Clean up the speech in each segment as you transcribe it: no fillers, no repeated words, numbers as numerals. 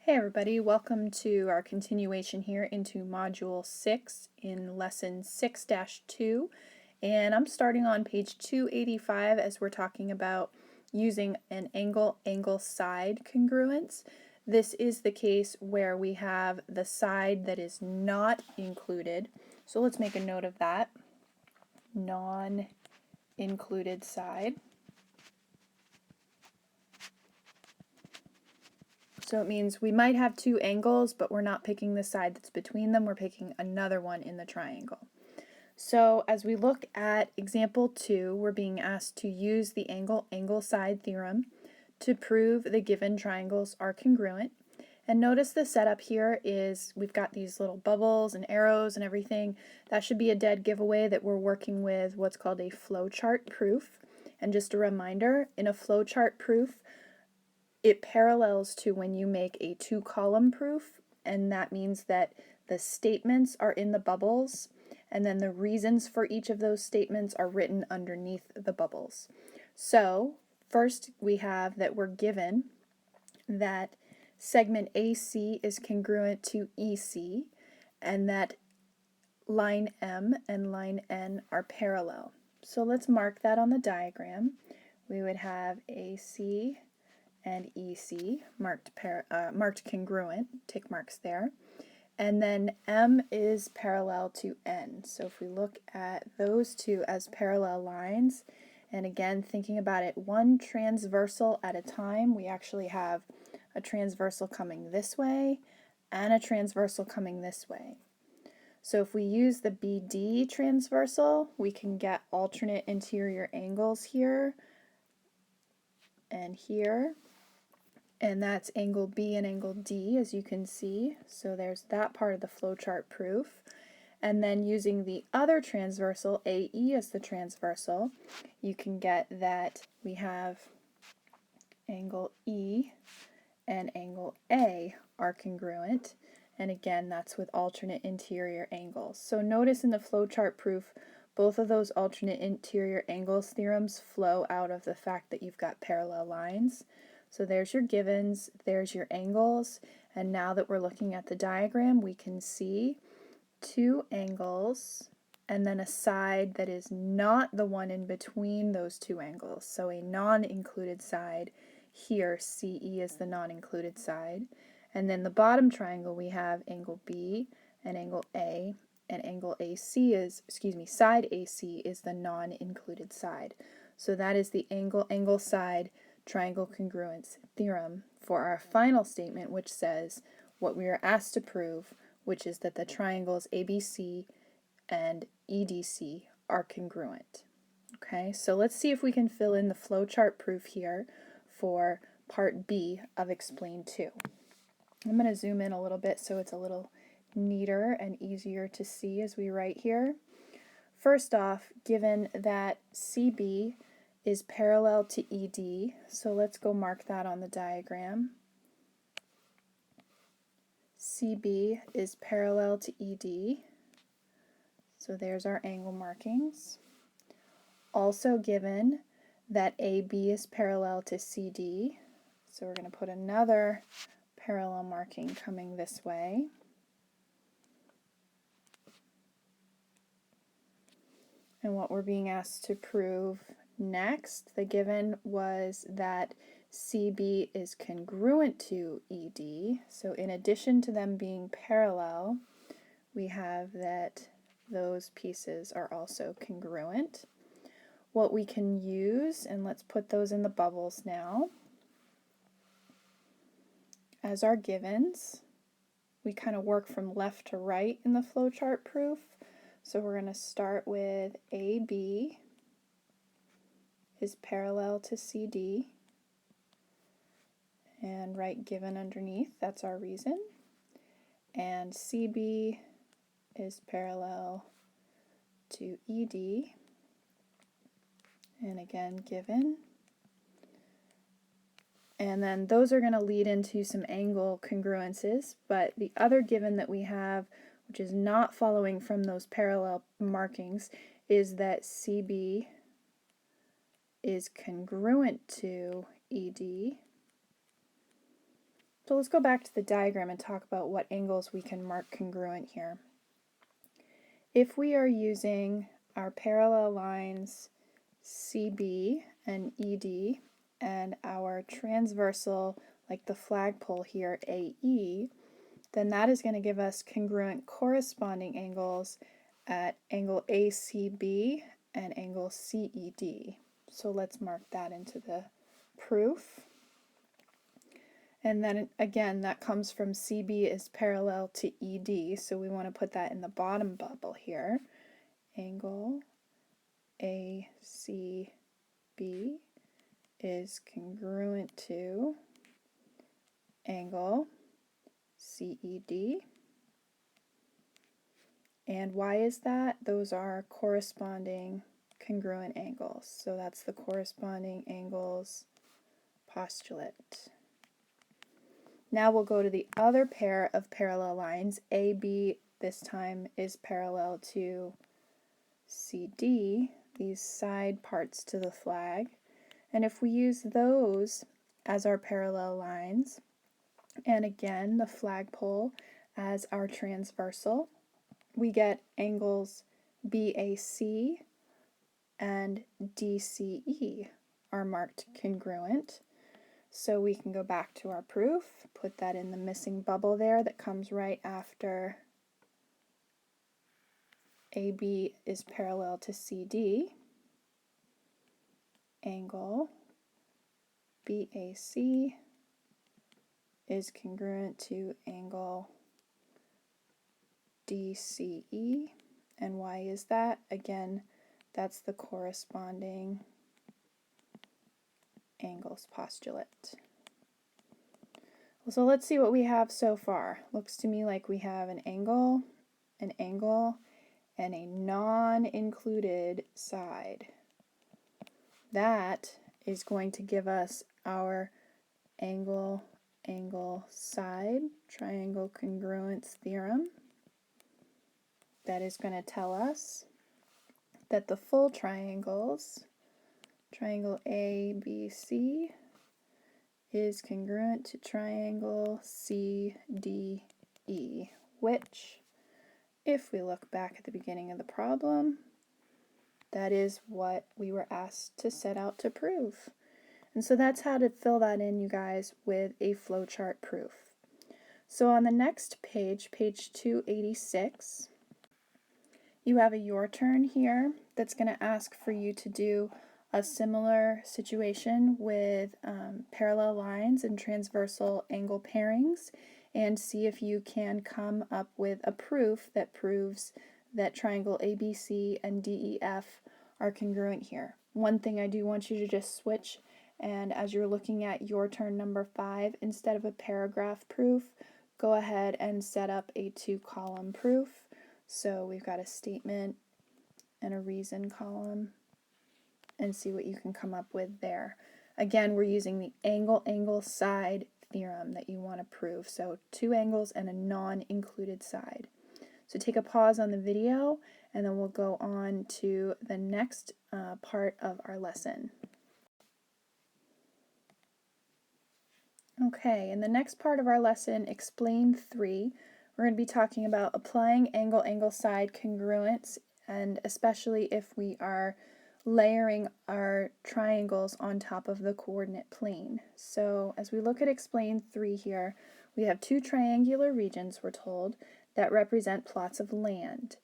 Hey everybody, welcome to our continuation here into Module 6 in Lesson 6-2, and I'm starting on page 285 as we're talking about using an angle-side congruence. This is the case where we have the side that is not included, so let's make a note of that, non-included side. So it means we might have two angles, but we're not picking the side that's between them, we're picking another one in the triangle. So as we look at example 2, we're being asked to use the angle-side theorem to prove the given triangles are congruent. And notice the setup here is we've got these little bubbles and arrows and everything. That should be a dead giveaway that we're working with what's called a flowchart proof. And just a reminder, in a flowchart proof, it parallels to when you make a two-column proof, and that means that the statements are in the bubbles, and then the reasons for each of those statements are written underneath the bubbles. So first we have that we're given that segment AC is congruent to EC, and that line M and line N are parallel. So let's mark that on the diagram. We would have AC and EC marked congruent, tick marks there. And then M is parallel to N. So if we look at those two as parallel lines, and again thinking about it one transversal at a time, we actually have a transversal coming this way and a transversal coming this way. So if we use the BD transversal, we can get alternate interior angles here and here. And that's angle B and angle D, as you can see. So there's that part of the flowchart proof. And then using the other transversal, AE as the transversal, you can get that we have angle E and angle A are congruent. And again, that's with alternate interior angles. So notice in the flowchart proof, both of those alternate interior angles theorems flow out of the fact that you've got parallel lines. So there's your givens, there's your angles, and now that we're looking at the diagram, we can see two angles and then a side that is not the one in between those two angles. So a non-included side, here CE is the non-included side. And then the bottom triangle we have angle B and angle A, and angle AC is, side AC is the non-included side. So that is the angle-side triangle congruence theorem for our final statement, which says what we are asked to prove, which is that the triangles ABC and EDC are congruent. Okay, so let's see if we can fill in the flowchart proof here for part B of Explain 2. I'm going to zoom in a little bit so it's a little neater and easier to see as we write here. First off, given that CB is parallel to ED, so let's go mark that on the diagram. CB is parallel to ED, so there's our angle markings. Also given that AB is parallel to CD, so we're going to put another parallel marking coming this way. And what we're being asked to prove next, the given was that CB is congruent to ED. So in addition to them being parallel, we have that those pieces are also congruent. What we can use, and let's put those in the bubbles now, as our givens, we kind of work from left to right in the flowchart proof. So we're going to start with AB is parallel to CD, and write given underneath, that's our reason. And CB is parallel to ED, and again given. And then those are going to lead into some angle congruences, but the other given that we have, which is not following from those parallel markings, is that CB is congruent to ED, So let's go back to the diagram and talk about what angles we can mark congruent here. If we are using our parallel lines CB and ED and our transversal, like the flagpole here, AE, then that is going to give us congruent corresponding angles at angle ACB and angle CED. So let's mark that into the proof. And then again, that comes from CB is parallel to ED, so we want to put that in the bottom bubble here. Angle ACB is congruent to angle CED. And why is that? Those are corresponding congruent angles. So that's the corresponding angles postulate. Now we'll go to the other pair of parallel lines. AB this time is parallel to CD, these side parts to the flag. And if we use those as our parallel lines, and again the flagpole as our transversal, we get angles BAC and DCE are marked congruent. So we can go back to our proof, put that in the missing bubble there that comes right after AB is parallel to CD. Angle BAC is congruent to angle DCE. And why is that? Again, that's the corresponding angles postulate. So let's see what we have so far. Looks to me like we have an angle, and a non-included side. That is going to give us our angle side triangle congruence theorem. That is going to tell us that the full triangles, triangle ABC, is congruent to triangle CDE, which, if we look back at the beginning of the problem, that is what we were asked to set out to prove. And so that's how to fill that in, you guys, with a flowchart proof. So on the next page, page 286, you have a your turn here that's going to ask for you to do a similar situation with parallel lines and transversal angle pairings, and see if you can come up with a proof that proves that triangle ABC and DEF are congruent here. One thing I do want you to just switch, and as you're looking at your turn number 5, instead of a paragraph proof, go ahead and set up a 2-column proof. So we've got a statement and a reason column, and see what you can come up with there. Again, we're using the angle side theorem that you want to prove. So 2 angles and a non-included side. So take a pause on the video, and then we'll go on to the next part of our lesson. Okay, in the next part of our lesson, Explain 3, we're going to be talking about applying angle side congruence, and especially if we are layering our triangles on top of the coordinate plane. So as we look at Explain 3 here, we have 2 triangular regions, we're told, that represent plots of land.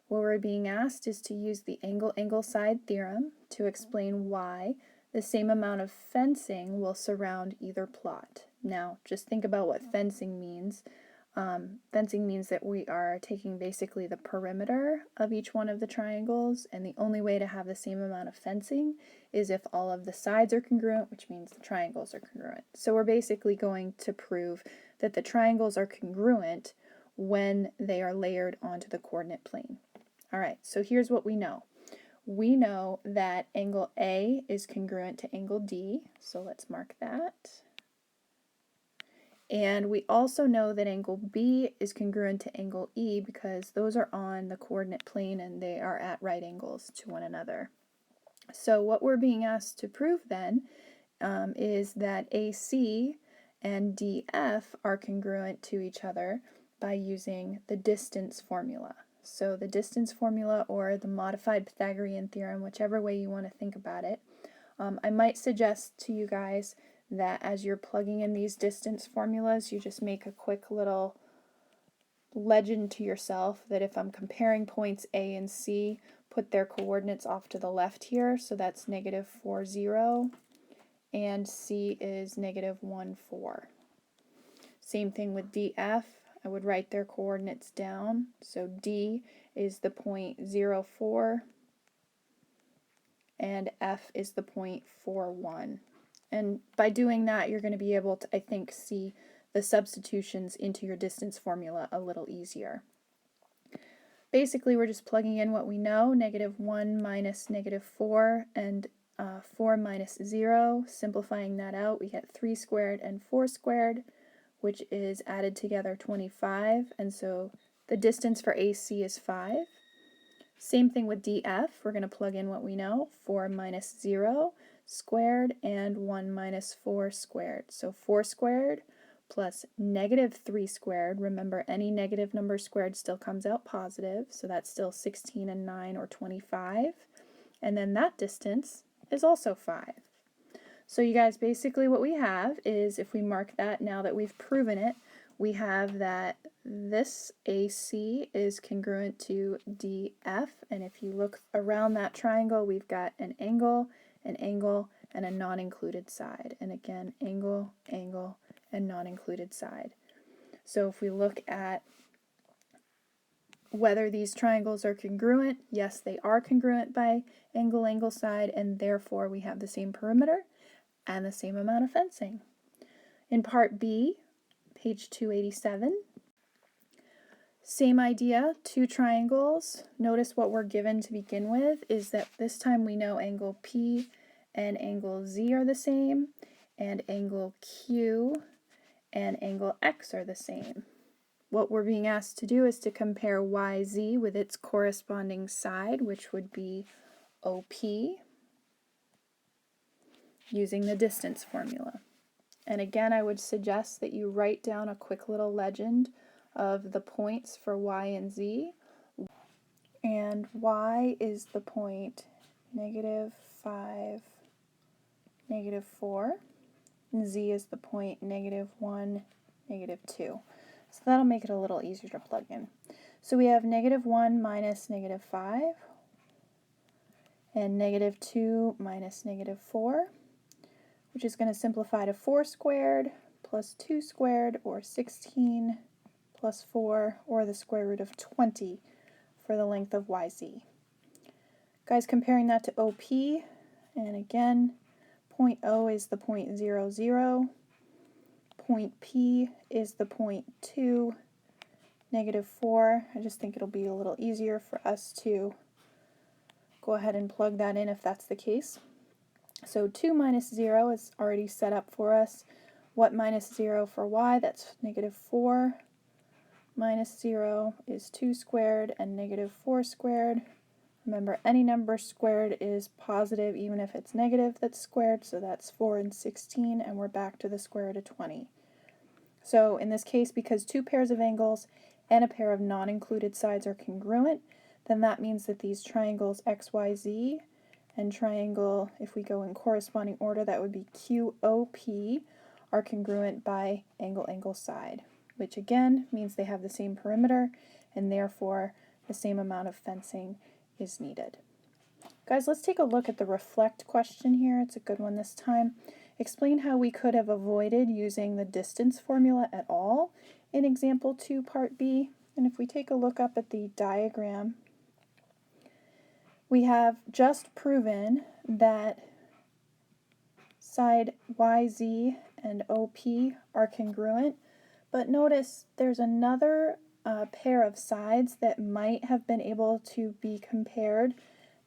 What we're being asked is to use the angle side theorem to explain why the same amount of fencing will surround either plot. Now, just think about what fencing means. Fencing means that we are taking basically the perimeter of each one of the triangles, and the only way to have the same amount of fencing is if all of the sides are congruent, which means the triangles are congruent. So we're basically going to prove that the triangles are congruent when they are layered onto the coordinate plane. Alright, so here's what we know. We know that angle A is congruent to angle D, so let's mark that. And we also know that angle B is congruent to angle E because those are on the coordinate plane and they are at right angles to one another. So what we're being asked to prove then is that AC and DF are congruent to each other by using the distance formula. So the distance formula or the modified Pythagorean theorem, whichever way you want to think about it. I might suggest to you guys that as you're plugging in these distance formulas, you just make a quick little legend to yourself that if I'm comparing points A and C, put their coordinates off to the left here, so that's negative 4, 0, and C is negative 1, 4. Same thing with DF, I would write their coordinates down, so D is the point 0, 4, and F is the point 4, 1. And by doing that, you're going to be able to, I think, see the substitutions into your distance formula a little easier. Basically, we're just plugging in what we know, negative 1 minus negative 4, and 4 minus 0. Simplifying that out, we get 3 squared and 4 squared, which is added together 25, and so the distance for AC is 5. Same thing with DF, we're going to plug in what we know, 4 minus 0 squared and 1 minus 4 squared. So 4 squared plus negative 3 squared. Remember, any negative number squared still comes out positive, so that's still 16 and 9 or 25. And then that distance is also 5. So you guys, basically what we have is, if we mark that now that we've proven it, we have that this AC is congruent to DF, and if you look around that triangle, we've got an angle, and a non-included side. And again, angle, angle, and non-included side. So if we look at whether these triangles are congruent, yes, they are congruent by angle, angle, side, and therefore we have the same perimeter and the same amount of fencing. In part B, page 287, same idea, two triangles. Notice what we're given to begin with is that this time we know angle P and angle Z are the same, and angle Q and angle X are the same. What we're being asked to do is to compare YZ with its corresponding side, which would be OP, using the distance formula. And again, I would suggest that you write down a quick little legend of the points for Y and Z. And Y is the point negative 5, negative 4. And Z is the point negative 1, negative 2. So that'll make it a little easier to plug in. So we have negative 1 minus negative 5, and negative 2 minus negative 4, which is going to simplify to 4 squared plus 2 squared, or 16 plus 4, or the square root of 20 for the length of YZ. Guys, comparing that to OP, and again, point O is the point 0, 0, point P is the point 2, negative 4. I just think it'll be a little easier for us to go ahead and plug that in if that's the case. So 2 minus 0 is already set up for us. What minus 0 for Y? That's negative 4. Minus 0 is 2 squared, and negative 4 squared. Remember, any number squared is positive even if it's negative that's squared, so that's 4 and 16, and we're back to the square root of 20. So in this case, because two pairs of angles and a pair of non-included sides are congruent, then that means that these triangles XYZ and triangle, if we go in corresponding order, that would be QOP, are congruent by angle, angle, side, which again means they have the same perimeter, and therefore the same amount of fencing is needed. Guys, let's take a look at the reflect question here. It's a good one this time. Explain how we could have avoided using the distance formula at all in example 2, part B. And if we take a look up at the diagram, we have just proven that side YZ and OP are congruent, but notice there's another pair of sides that might have been able to be compared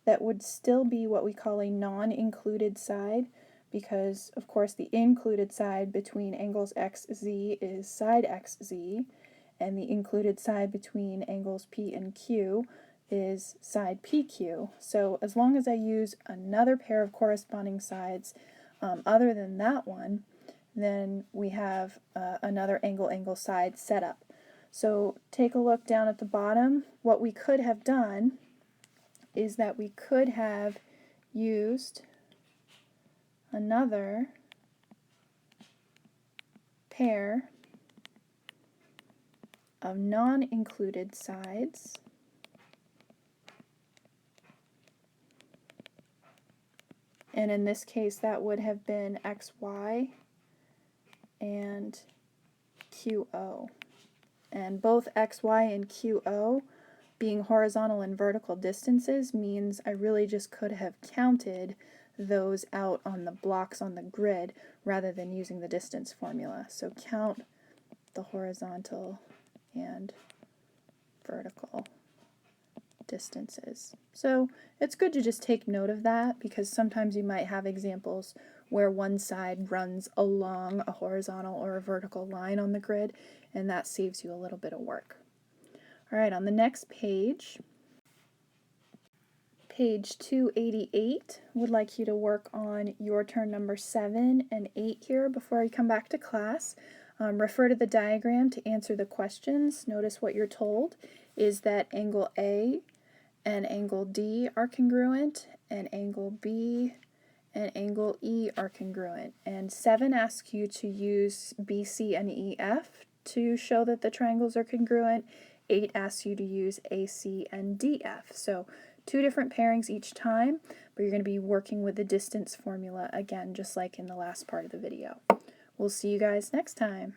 that would still be what we call a non-included side, because of course the included side between angles XZ is side XZ, and the included side between angles P and Q is side PQ. So as long as I use another pair of corresponding sides other than that one, then we have another angle side setup. So take a look down at the bottom. What we could have done is that we could have used another pair of non-included sides and in this case that would have been XY and QO. And both XY and QO being horizontal and vertical distances means I really just could have counted those out on the blocks on the grid rather than using the distance formula. So count the horizontal and vertical distances. So it's good to just take note of that because sometimes you might have examples where one side runs along a horizontal or a vertical line on the grid, and that saves you a little bit of work. Alright, on the next page, page 288, would like you to work on your turn number 7 and 8 here before you come back to class. Refer to the diagram to answer the questions. Notice what you're told is that angle A and angle D are congruent, and angle B and angle E are congruent. And 7 asks you to use BC and EF to show that the triangles are congruent. 8 asks you to use AC and DF. So 2 different pairings each time, but you're going to be working with the distance formula again, just like in the last part of the video. We'll see you guys next time.